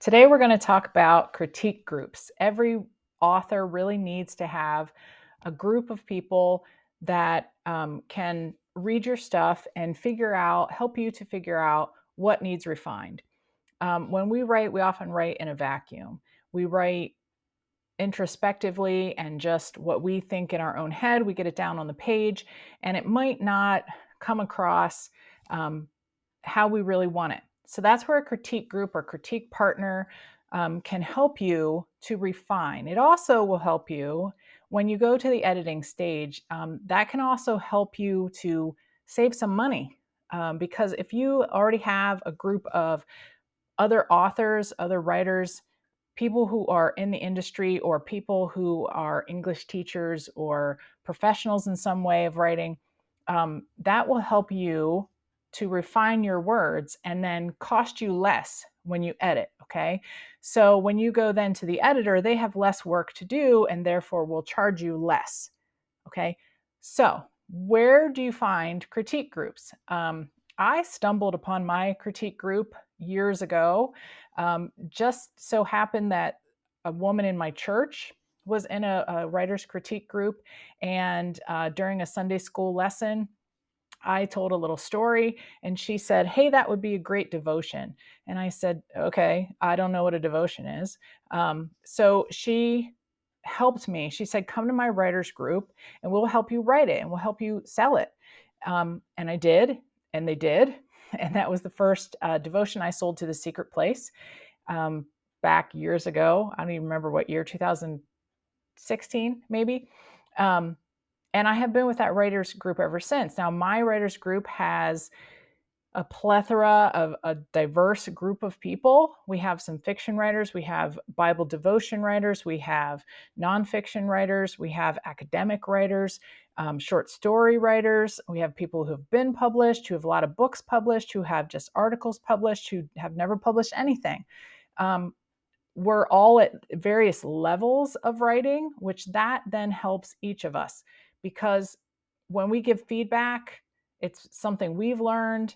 Today, we're going to talk about critique groups. Every author really needs to have a group of people that can read your stuff and help you to figure out what needs refined. When we write, we often write in a vacuum. We write introspectively and just what we think in our own head. We get it down on the page, and it might not come across um, how we really want it. So that's where a critique group or critique partner can help you to refine. It also will help you when you go to the editing stage. That can also help you to save some money, because if you already have a group of other authors, other writers, people who are in the industry, or people who are English teachers or professionals in some way of writing, that will help you to refine your words and then cost you less when you edit. Okay. So when you go then to the editor, they have less work to do and therefore will charge you less. Okay. So where do you find critique groups? I stumbled upon my critique group years ago. Just so happened that a woman in my church was in a writer's critique group. And during a Sunday school lesson, I told a little story and she said, "Hey, that would be a great devotion." And I said, "Okay, I don't know what a devotion is." So she helped me. She said, "Come to my writer's group and we'll help you write it and we'll help you sell it." And I did, and they did. And that was the first devotion I sold to The Secret Place, um, back years ago. I don't even remember what year, 2016, maybe. Um, and I have been with that writers group ever since. Now, my writers group has a plethora of a diverse group of people. We have some fiction writers, we have Bible devotion writers, we have nonfiction writers, we have academic writers, short story writers. We have people who have been published, who have a lot of books published, who have just articles published, who have never published anything. Um, we're all at various levels of writing, which that then helps each of us, because when we give feedback, it's something we've learned,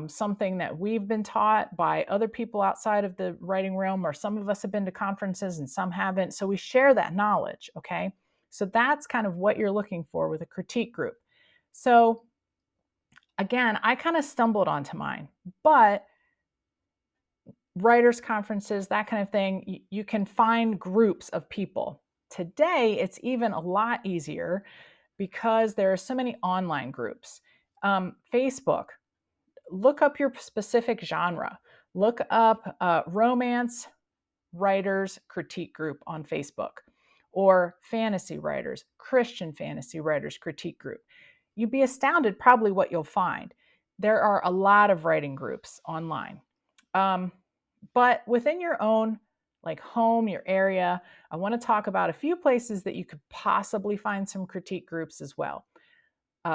something that we've been taught by other people outside of the writing realm, or some of us have been to conferences and some haven't. So we share that knowledge. Okay. So that's kind of what you're looking for with a critique group. So again, I kind of stumbled onto mine, but writers' conferences, that kind of thing, you can find groups of people. Today, it's even a lot easier because there are so many online groups. Facebook, look up your specific genre. Look up romance writers critique group on Facebook, or fantasy writers, Christian fantasy writers critique group. You'd be astounded probably what you'll find. There are a lot of writing groups online. Um, but within your own like home, your area, I want to talk about a few places that you could possibly find some critique groups as well.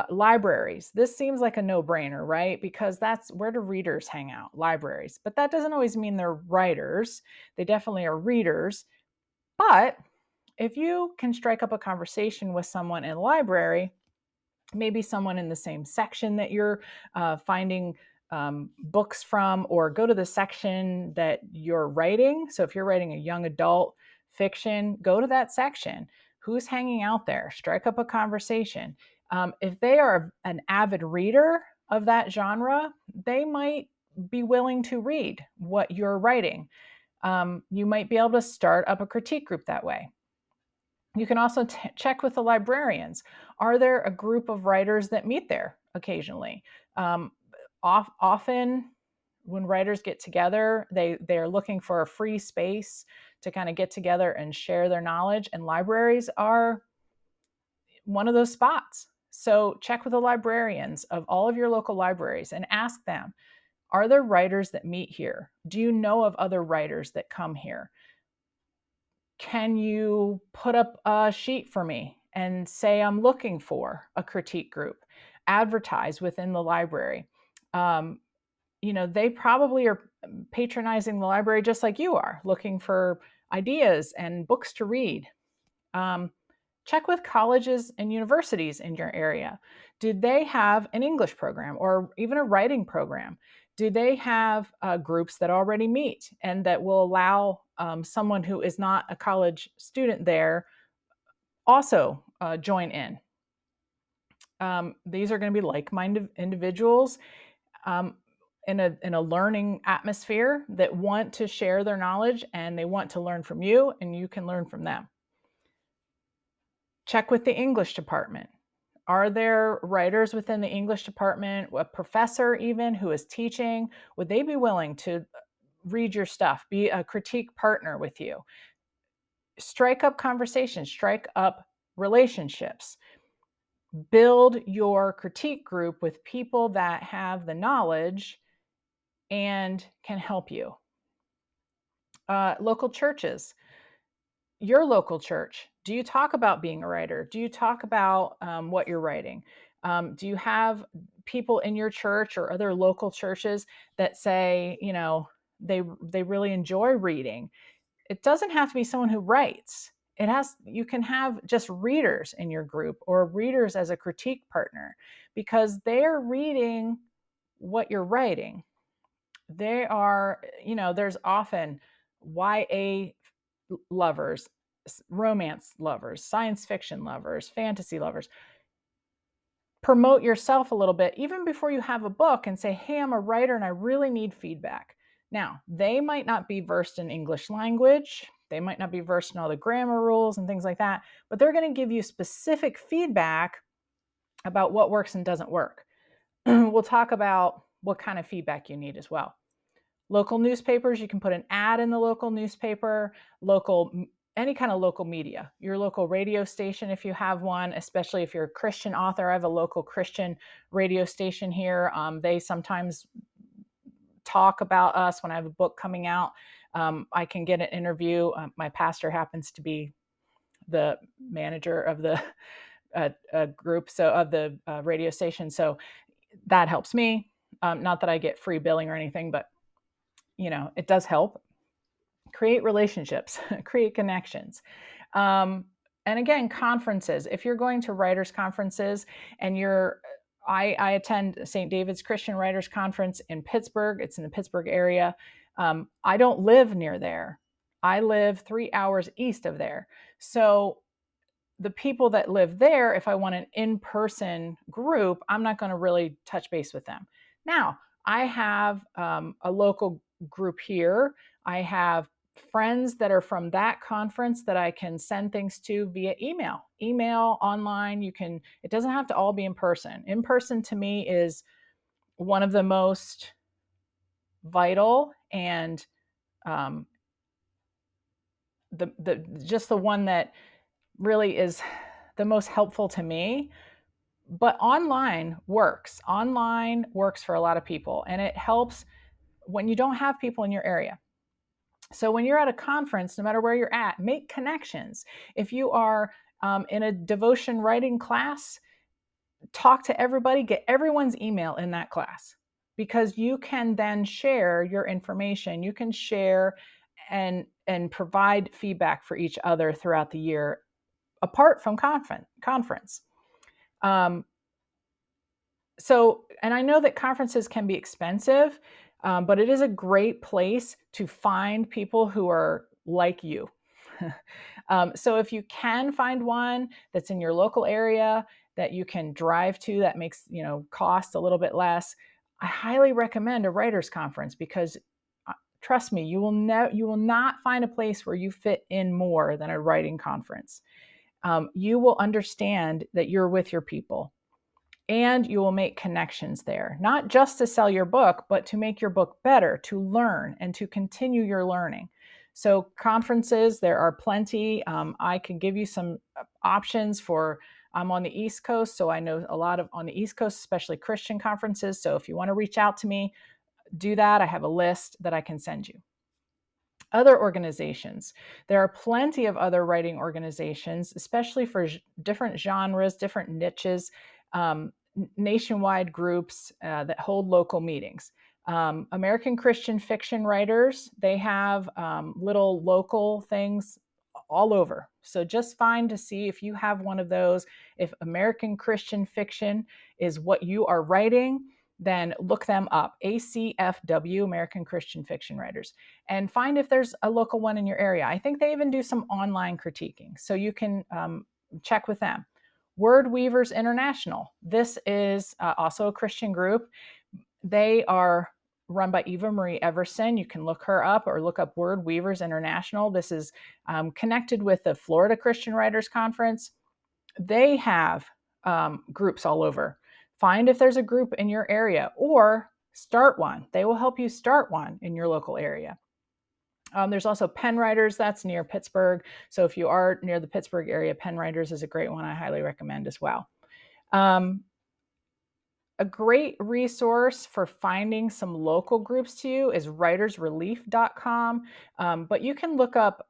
Libraries. This seems like a no-brainer, right? Because that's where do readers hang out? Libraries. But that doesn't always mean they're writers. They definitely are readers. But if you can strike up a conversation with someone in a library, maybe someone in the same section that you're finding books from, or go to the section that you're writing. So if you're writing a young adult fiction, go to that section. Who's hanging out there? Strike up a conversation. If they are an avid reader of that genre, they might be willing to read what you're writing. You might be able to start up a critique group that way. You can also check with the librarians. Are there a group of writers that meet there occasionally? Um, Often, when writers get together, they're looking for a free space to kind of get together and share their knowledge, and libraries are one of those spots. So check with the librarians of all of your local libraries and ask them, are there writers that meet here? Do you know of other writers that come here? Can you put up a sheet for me and say I'm looking for a critique group? Advertise within the library. Um, they probably are patronizing the library just like you are, looking for ideas and books to read. Um, Check with colleges and universities in your area. Do they have an English program or even a writing program? Do they have groups that already meet and that will allow someone who is not a college student there also join in? These are going to be like-minded individuals um, in a learning atmosphere that want to share their knowledge, and they want to learn from you, and you can learn from them. Check with the English department. Are there writers within the English department, a professor even who is teaching? Would they be willing to read your stuff, be a critique partner with you? Strike up conversations, strike up relationships. Build your critique group with people that have the knowledge and can help you. Local churches. Your local church, do you talk about being a writer? Do you talk about what you're writing? Do you have people in your church or other local churches that say, they really enjoy reading? It doesn't have to be someone who writes. You can have just readers in your group or readers as a critique partner, because they're reading what you're writing. They are, there's often YA lovers, romance lovers, science fiction lovers, fantasy lovers. Promote yourself a little bit even before you have a book and say, hey, I'm a writer and I really need feedback. Now, they might not be versed in English language. They might not be versed in all the grammar rules and things like that, but they're going to give you specific feedback about what works and doesn't work. We'll talk about what kind of feedback you need as well. Local newspapers, you can put an ad in the local newspaper, any kind of local media, your local radio station if you have one, especially if you're a Christian author. I have a local Christian radio station here. They sometimes talk about us when I have a book coming out. I can get an interview. My pastor happens to be the manager of the group, so of the radio station. So that helps me. Not that I get free billing or anything, but it does help. Create relationships, create connections. And again, conferences. If you're going to writers' conferences and I attend St. David's Christian Writers Conference in Pittsburgh. It's in the Pittsburgh area. I don't live near there. I live 3 hours east of there. So the people that live there, if I want an in-person group, I'm not going to really touch base with them. Now, I have a local group here. I have friends that are from that conference that I can send things to via email, online. It doesn't have to all be in person. In person to me is one of the most vital and just the one that really is the most helpful to me. But online works. Online works for a lot of people, and it helps when you don't have people in your area. So when you're at a conference, no matter where you're at, make connections. If you are in a devotion writing class, talk to everybody, get everyone's email in that class, because you can then share your information. You can share and provide feedback for each other throughout the year apart from conference. And I know that conferences can be expensive, but it is a great place to find people who are like you. So if you can find one that's in your local area that you can drive to, that makes cost a little bit less, I highly recommend a writers' conference, because trust me, you will not find a place where you fit in more than a writing conference. You will understand that you're with your people. And you will make connections there, not just to sell your book, but to make your book better, to learn and to continue your learning. So conferences, there are plenty. I can give you some options I'm on the East Coast, so I know a lot on the East Coast, especially Christian conferences. So if you want to reach out to me, do that. I have a list that I can send you. Other organizations. There are plenty of other writing organizations, especially for different genres, different niches, nationwide groups that hold local meetings. American Christian Fiction Writers, they have little local things all over. So just find to see if you have one of those. If American Christian Fiction is what you are writing, then look them up, ACFW, American Christian Fiction Writers, and find if there's a local one in your area. I think they even do some online critiquing, so you can check with them. Word Weavers International. This is also a Christian group. They are run by Eva Marie Everson. You can look her up or look up Word Weavers International. This is connected with the Florida Christian Writers Conference. They have groups all over. Find if there's a group in your area or start one. They will help you start one in your local area. There's also Penn Writers, that's near Pittsburgh. So if you are near the Pittsburgh area, Penn Writers is a great one. I highly recommend as well. A great resource for finding some local groups to you is writersrelief.com. But you can look up,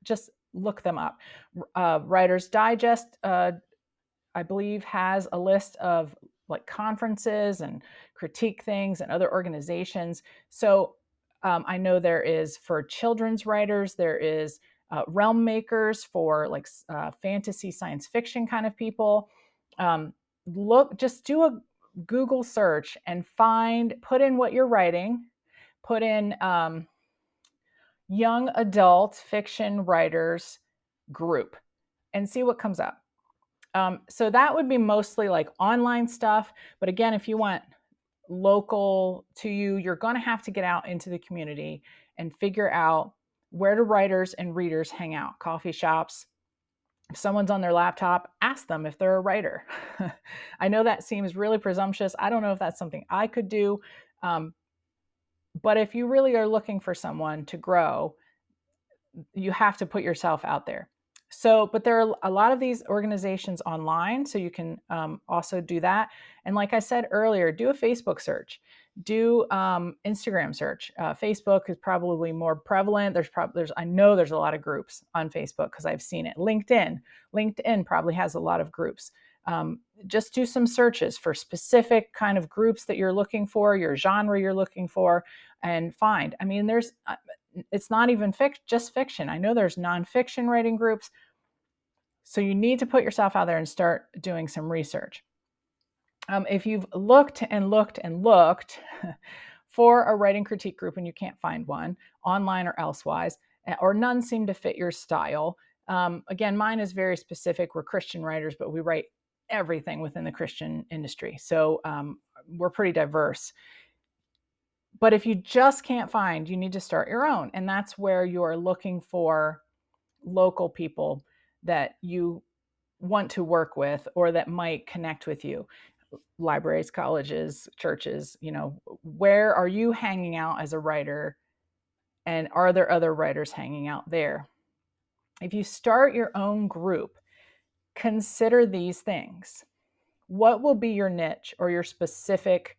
just look them up. Writer's Digest, I believe, has a list of like conferences and critique things and other organizations. So I know there is for children's writers, there is Realm Makers for like fantasy science fiction kind of people. Just do a Google search and put in what you're writing, put in young adult fiction writers group and see what comes up. So that would be mostly like online stuff. But again, if you want local to you, you're going to have to get out into the community and figure out where do writers and readers hang out, coffee shops. If someone's on their laptop, ask them if they're a writer. I know that seems really presumptuous. I don't know if that's something I could do. But if you really are looking for someone to grow, you have to put yourself out there. So, but there are a lot of these organizations online, so you can also do that. And like I said earlier, do a Facebook search, do Instagram search. Facebook is probably more prevalent. I know there's a lot of groups on Facebook because I've seen it. LinkedIn probably has a lot of groups. Just do some searches for specific kind of groups that you're looking for, your genre you're looking for, and find. I mean, it's not even just fiction. I know there's nonfiction writing groups. So you need to put yourself out there and start doing some research. If you've looked and looked and looked for a writing critique group and you can't find one online or elsewise, or none seem to fit your style, again, mine is very specific. We're Christian writers, but we write everything within the Christian industry. So we're pretty diverse. But if you just can't find, you need to start your own. And that's where you're looking for local people that you want to work with or that might connect with you. Libraries, colleges, churches, where are you hanging out as a writer? And are there other writers hanging out there? If you start your own group, consider these things. What will be your niche or your specific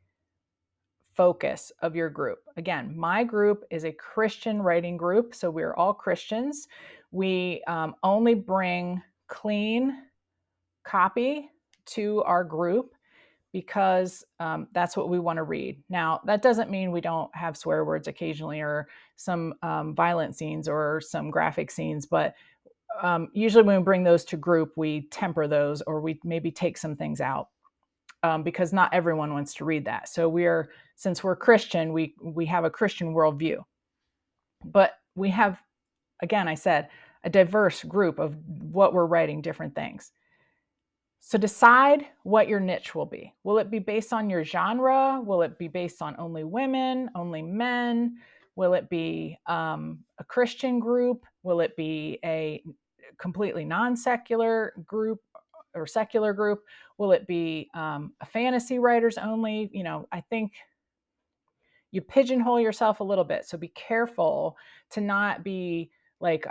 focus of your group? Again, my group is a Christian writing group, so we're all Christians. We only bring clean copy to our group because that's what we want to read. Now, that doesn't mean we don't have swear words occasionally or some violent scenes or some graphic scenes, but usually when we bring those to group, we temper those or we maybe take some things out. Because not everyone wants to read that. So since we're Christian, we have a Christian worldview. But we have, again, I said, a diverse group of what we're writing, different things. So decide what your niche will be. Will it be based on your genre? Will it be based on only women, only men? Will it be a Christian group? Will it be a completely non-secular group or secular group? Will it be a fantasy writers only? I think you pigeonhole yourself a little bit. So be careful to not be like,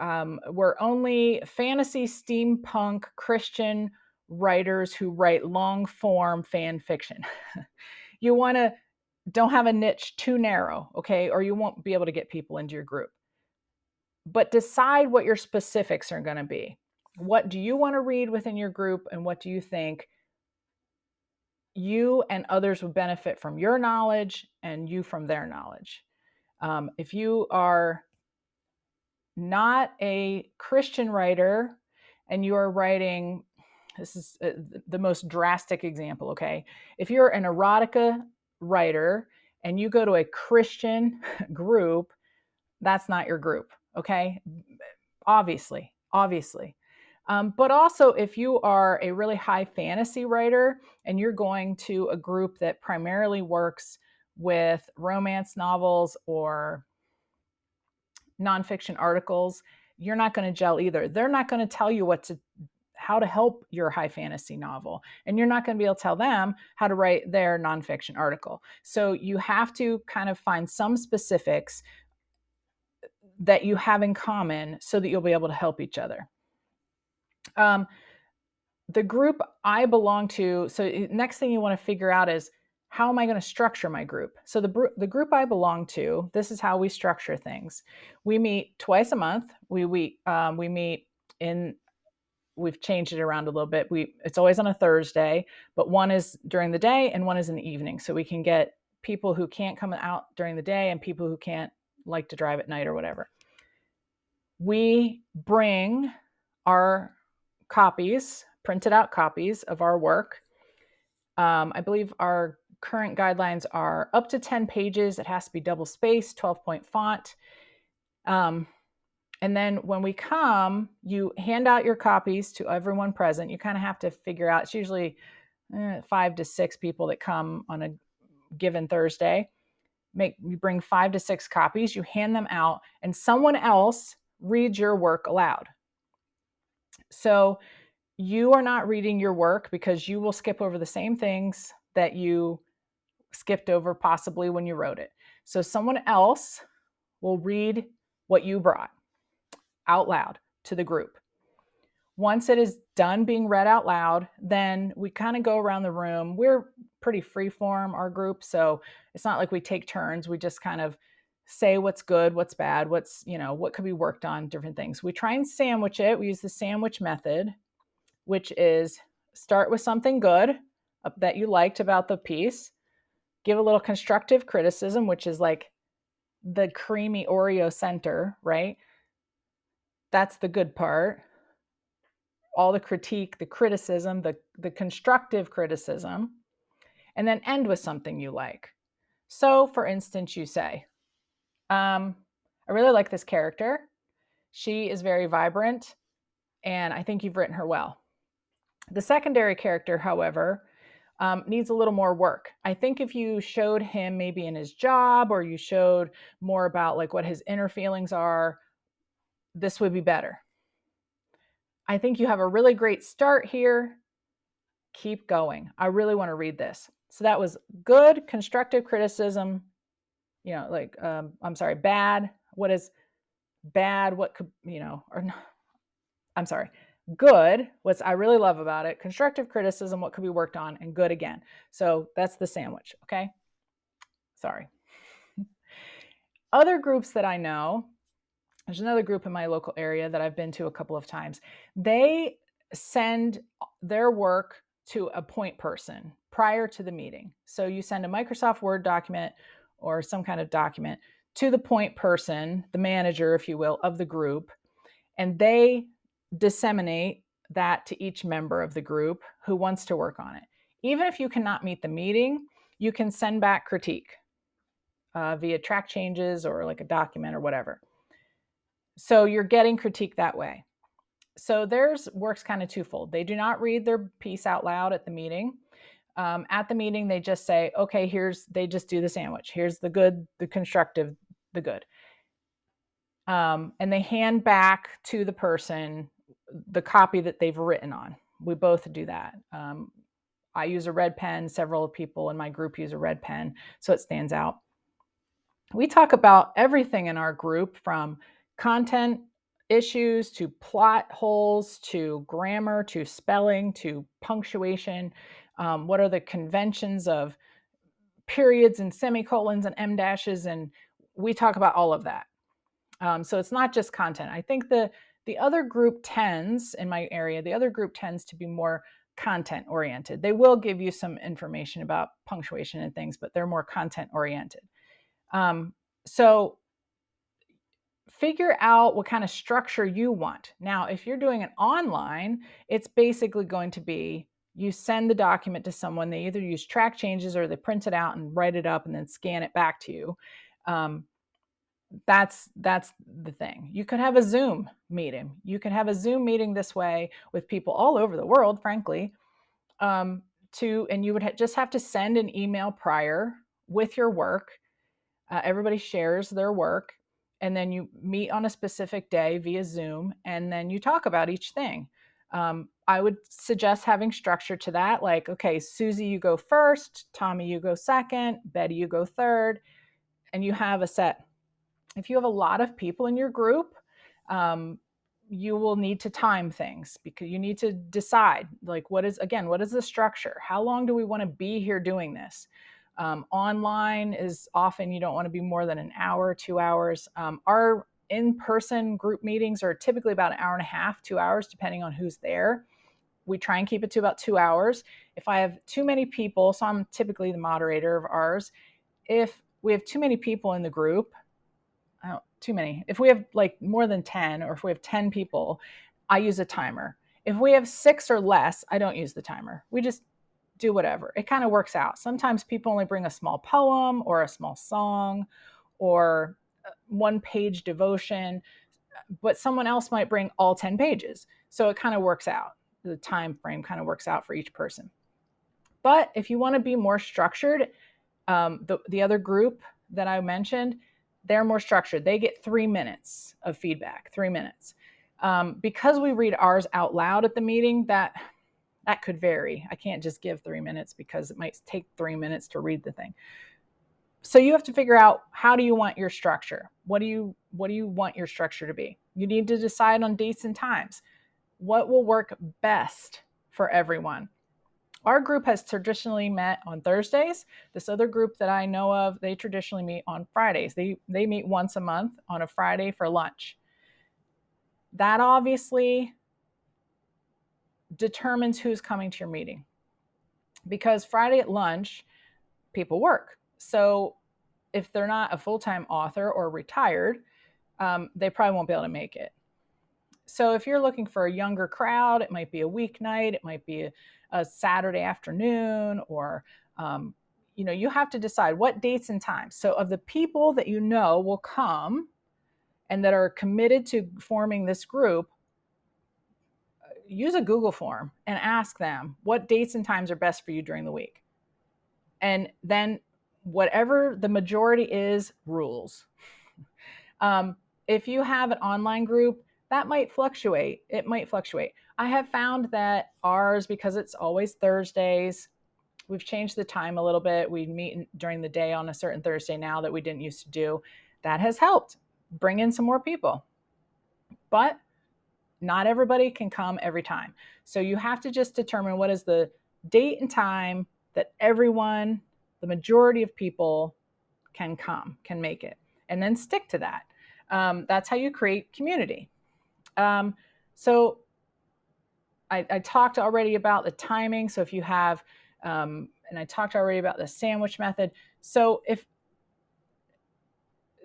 we're only fantasy, steampunk, Christian writers who write long form fan fiction. You don't have a niche too narrow, okay? Or you won't be able to get people into your group. But decide what your specifics are going to be. What do you want to read within your group, and what do you think you and others would benefit from your knowledge and you from their knowledge? If you are not a Christian writer and you are writing This is the most drastic example, okay? If you're an erotica writer and you go to a Christian group, that's not your group, okay? Obviously. But also, if you are a really high fantasy writer and you're going to a group that primarily works with romance novels or nonfiction articles, you're not going to gel either. They're not going to tell you how to help your high fantasy novel, and you're not going to be able to tell them how to write their nonfiction article. So you have to kind of find some specifics that you have in common so that you'll be able to help each other. The group I belong to, so next thing you want to figure out is, how am I going to structure my group? So the group I belong to, this is how we structure things. We meet twice a month. We meet in, we've changed it around a little bit. It's always on a Thursday, but one is during the day and one is in the evening. So we can get people who can't come out during the day and people who can't like to drive at night or whatever. We bring our copies, printed out copies of our work. I believe our current guidelines are up to 10 pages. It has to be double spaced, 12-point font. And then when we come, you hand out your copies to everyone present. You kind of have to figure out, it's usually 5 to 6 people that come on a given Thursday. You bring 5 to 6 copies, you hand them out, and someone else reads your work aloud. So you are not reading your work because you will skip over the same things that you skipped over possibly when you wrote it. So someone else will read what you brought out loud to the group. Once it is done being read out loud, then we kind of go around the room. We're pretty freeform, our group, so it's not like we take turns. We just kind of say what's good, what's bad, what could be worked on, different things. We try and sandwich it. We use the sandwich method, which is start with something good that you liked about the piece, give a little constructive criticism, which is like the creamy Oreo center, right? That's the good part. All the critique, the criticism, the constructive criticism, and then end with something you like. So, for instance, you say, I really like this character. She is very vibrant, and I think you've written her well. The secondary character, however, needs a little more work. I think if you showed him maybe in his job, or you showed more about like what his inner feelings are, this would be better. I think you have a really great start here. Keep going. I really want to read this. So that was good, constructive criticism, bad. What is bad? What could, I'm sorry, good, what I really love about it, constructive criticism, what could be worked on, and good again. So that's the sandwich, okay? Sorry. Other groups that I know, there's another group in my local area that I've been to a couple of times. They send their work to a point person prior to the meeting. So you send a Microsoft Word document or some kind of document to the point person, the manager, if you will, of the group, and they disseminate that to each member of the group who wants to work on it. Even if you cannot meet the meeting, you can send back critique via track changes or like a document or whatever. So you're getting critique that way. So theirs works kind of twofold. They do not read their piece out loud at the meeting. At the meeting, they just say, okay, they just do the sandwich. Here's the good, the constructive, the good. And they hand back to the person the copy that they've written on. We both do that. I use a red pen. Several people in my group use a red pen, so it stands out. We talk about everything in our group, from content issues to plot holes to grammar to spelling to punctuation. What are the conventions of periods and semicolons and em dashes? And we talk about all of that. So it's not just content. I think the other group tends, in my area, the other group tends to be more content oriented. They will give you some information about punctuation and things, but they're more content oriented. So figure out what kind of structure you want. Now, if you're doing it online, it's basically going to be you send the document to someone, they either use track changes or they print it out and write it up and then scan it back to you. Um, that's the thing. You could have a Zoom meeting. You can have a Zoom meeting this way with people all over the world, frankly. And you would just have to send an email prior with your work. Everybody shares their work, and then you meet on a specific day via Zoom, and then you talk about each thing. I would suggest having structure to that, like, okay, Susie, you go first, Tommy, you go second, Betty, you go third, and you have a set. If you have a lot of people in your group, um, you will need to time things because you need to decide, like, what is the structure? How long do we want to be here doing this? Online is often you don't want to be more than an hour, 2 hours. Our in-person group meetings are typically about an hour and a half, 2 hours, depending on who's there. We try and keep it to about 2 hours. If I have too many people, so I'm typically the moderator of ours, if we have too many people in the group, too many. If we have like more than 10, or if we have 10 people, I use a timer. If we have 6 or less, I don't use the timer. We just do whatever. It kind of works out. Sometimes people only bring a small poem or a small song or one page devotion, but someone else might bring all 10 pages. So it kind of works out. The time frame kind of works out for each person. But if you want to be more structured, the other group that I mentioned, they're more structured. They get 3 minutes of feedback, 3 minutes. Because we read ours out loud at the meeting, that could vary. I can't just give 3 minutes because it might take 3 minutes to read the thing. So you have to figure out, how do you want your structure? What do you want your structure to be? You need to decide on dates and times. What will work best for everyone? Our group has traditionally met on Thursdays. This other group that I know of, they traditionally meet on Fridays. They meet once a month on a Friday for lunch. That obviously determines who's coming to your meeting, because Friday at lunch, people work. So if they're not a full-time author or retired, they probably won't be able to make it. So if you're looking for a younger crowd, it might be a weeknight, it might be a Saturday afternoon, or you have to decide what dates and times. So of the people that you know will come and that are committed to forming this group, use a Google form and ask them what dates and times are best for you during the week. And then whatever the majority is, rules. If you have an online group, that might fluctuate. It might fluctuate. I have found that ours, because it's always Thursdays, we've changed the time a little bit. We meet during the day on a certain Thursday now that we didn't used to do. That has helped bring in some more people. But not everybody can come every time. So you have to just determine what is the date and time that everyone, the majority of people, can come, can make it, and then stick to that. That's how you create community. So I talked already about the timing. So if you have, and I talked already about the sandwich method. So if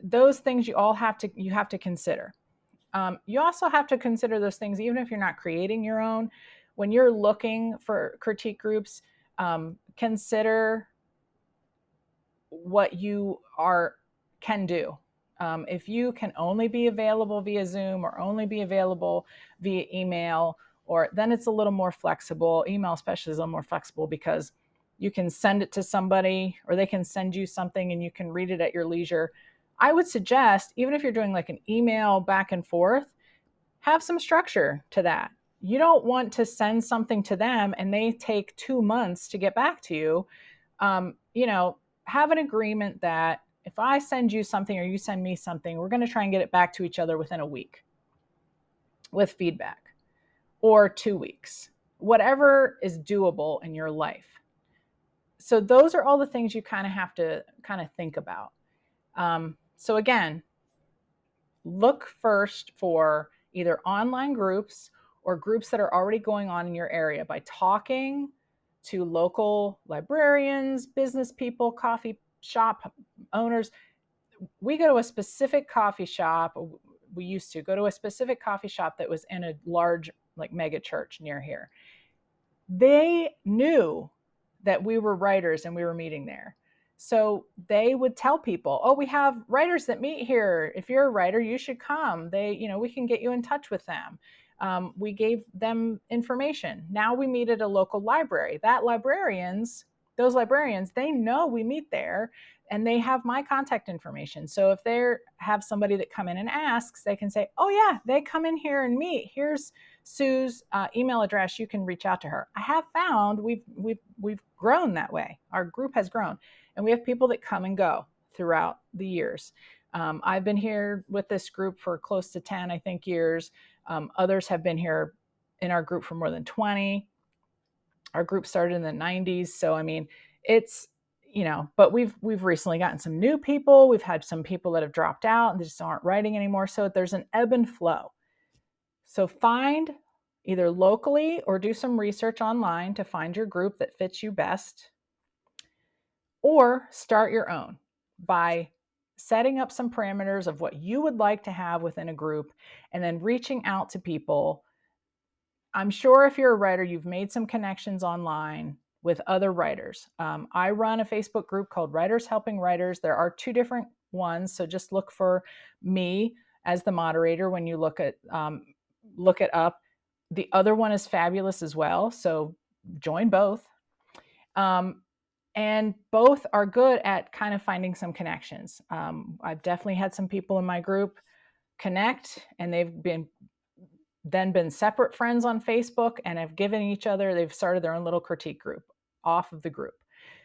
those things you have to consider. You also have to consider those things, even if you're not creating your own. When you're looking for critique groups, consider what you can do. If you can only be available via Zoom or only be available via email, or then it's a little more flexible. Email especially is a little more flexible because you can send it to somebody or they can send you something and you can read it at your leisure. I would suggest, even if you're doing like an email back and forth, have some structure to that. You don't want to send something to them and they take 2 months to get back to you. Have an agreement that if I send you something or you send me something, we're going to try and get it back to each other within a week with feedback, or 2 weeks, whatever is doable in your life. So those are all the things you kind of have to think about. So again, look first for either online groups or groups that are already going on in your area by talking to local librarians, business people, coffee shop owners. We go to a specific coffee shop we used to go to a specific coffee shop that was in a large, like, mega church near here. They knew that we were writers and we were meeting there. So they would tell people, "Oh, we have writers that meet here. If you're a writer, you should come. We can get you in touch with them." We gave them information. Now we meet at a local library. Those librarians, they know we meet there, and they have my contact information. So if they have somebody that come in and asks, they can say, "Oh yeah, they come in here and meet. Here's Sue's email address. You can reach out to her." I have found we've grown that way. Our group has grown, and we have people that come and go throughout the years. I've been here with this group for close to 10, I think, years. Others have been here in our group for more than 20. Our group started in the 90s, so I mean, it's but we've recently gotten some new people. We've had some people that have dropped out and they just aren't writing anymore. So there's an ebb and flow. So find either locally or do some research online to find your group that fits you best, or start your own by setting up some parameters of what you would like to have within a group and then reaching out to people. I'm sure if you're a writer, you've made some connections online with other writers. I run a Facebook group called Writers Helping Writers. There are 2 different ones, so just look for me as the moderator when you look it up. The other one is fabulous as well, so join both. And both are good at kind of finding some connections. I've definitely had some people in my group connect, and they've been separate friends on Facebook and have given each other, they've started their own little critique group off of the group.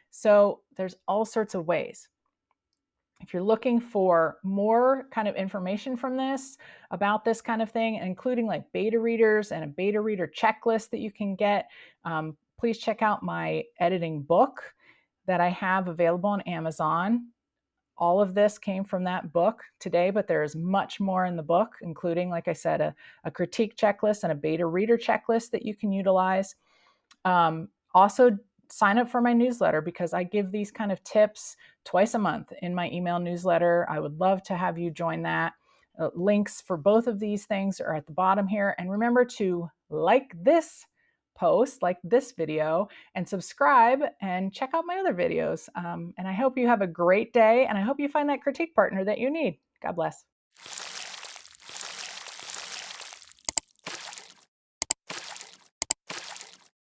So there's all sorts of ways. If you're looking for more kind of information from this, about this kind of thing, including like beta readers and a beta reader checklist that you can get, please check out my editing book that I have available on Amazon. All of this came from that book today, but there is much more in the book, including, like I said, a critique checklist and a beta reader checklist that you can utilize. Also, sign up for my newsletter because I give these kind of tips twice a month in my email newsletter. I would love to have you join that. Links for both of these things are at the bottom here. And remember to like this post, like this video, and subscribe and check out my other videos. And I hope you have a great day, and I hope you find that critique partner that you need. God bless.